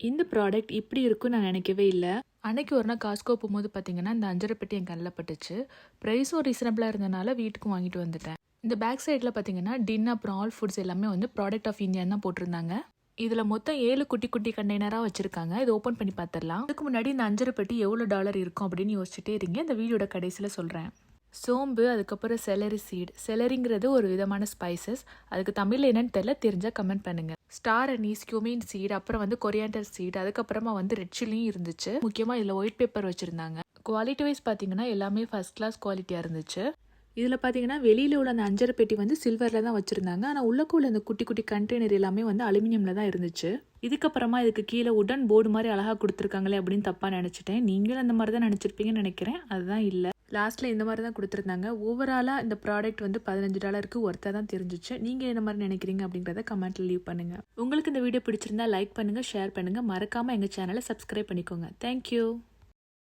இந்த ப்ராடக்ட் இப்படி இருக்கும்னு நான் நினைக்கவே இல்லை. அன்னைக்கு ஒரு நாள் காஸ்கோ போகும்போது பார்த்தீங்கன்னா இந்த அஞ்சரை பெட்டி என் கண்ணில் பட்டுச்சு. ப்ரைஸும் ரீசனபிளாக இருந்தனால வீட்டுக்கும் வாங்கிட்டு வந்துட்டேன். இந்த பேக் சைடில் பார்த்தீங்கன்னா டின் அப்புறம் ஆல் ஃபுட்ஸ் எல்லாமே வந்து ப்ராடக்ட் ஆஃப் இந்தியான்னு தான் போட்டிருந்தாங்க. இதில் மொத்தம் 7 குட்டி குட்டி கண்டெய்னராக வச்சுருக்காங்க. இது ஓப்பன் பண்ணி பார்த்துடலாம். அதுக்கு முன்னாடி இந்த அஞ்சரை பெட்டி எவ்வளோ டாலர் இருக்கும் அப்படின்னு யோசிச்சுட்டே இருங்க. இந்த வீடியோட கடைசியில் சொல்கிறேன். சோம்பு, அதுக்கப்புறம் செலரி சீட். செலரிங்கிறது ஒரு விதமான ஸ்பைசஸ். அதுக்கு தமிழில் என்னன்னு தெரியல, தெரிஞ்சால் கமெண்ட் பண்ணுங்க. ஸ்டார் அனீஸ், கியூமின் சீட், அப்புறம் வந்து கொரியாண்டர் சீட், அதுக்கப்புறமா வந்து ரெட் சில்லியும் இருந்துச்சு. முக்கியமாக இதில் ஒயிட் பேப்பர் வச்சுருந்தாங்க. குவாலிட்டி வைஸ் பார்த்தீங்கன்னா எல்லாமே ஃபர்ஸ்ட் கிளாஸ் குவாலிட்டியாக இருந்துச்சு. இதில் பார்த்தீங்கன்னா வெளியில் உள்ள அந்த அஞ்சரை பெட்டி வந்து சில்வரில் தான் வச்சுருந்தாங்க. ஆனால் உள்ளக்குள்ள அந்த குட்டி குட்டி கண்டெய்னர் எல்லாமே வந்து அலுமினியமில் தான் இருந்துச்சு. இதுக்கப்புறமா இதுக்கு கீழே உடன் போர்டு மாதிரி அழகாக கொடுத்துருக்காங்களே அப்படின்னு தப்பாக நினச்சிட்டேன். நீங்களும் அந்த மாதிரி தான் நினச்சிருப்பீங்கன்னு நினைக்கிறேன். அதுதான் இல்லை. லாஸ்ட்டில் இந்த மாதிரி தான் கொடுத்துருந்தாங்க. ஓவராலாக இந்த ப்ராடக்ட் வந்து $15 ஒர்த்தாக தான் தெரிஞ்சிச்சு. நீங்கள் என்ன மாதிரி நினைக்கிறீங்க அப்படிங்கிறத கமெண்ட்டில் லீவ் பண்ணுங்கள். உங்களுக்கு இந்த வீடியோ பிடிச்சிருந்தா லைக் பண்ணுங்கள், ஷேர் பண்ணுங்கள். மறக்காமல் எங்கள் சேனலை சப்ஸ்கிரைப் பண்ணிக்கோங்க. தேங்க்யூ.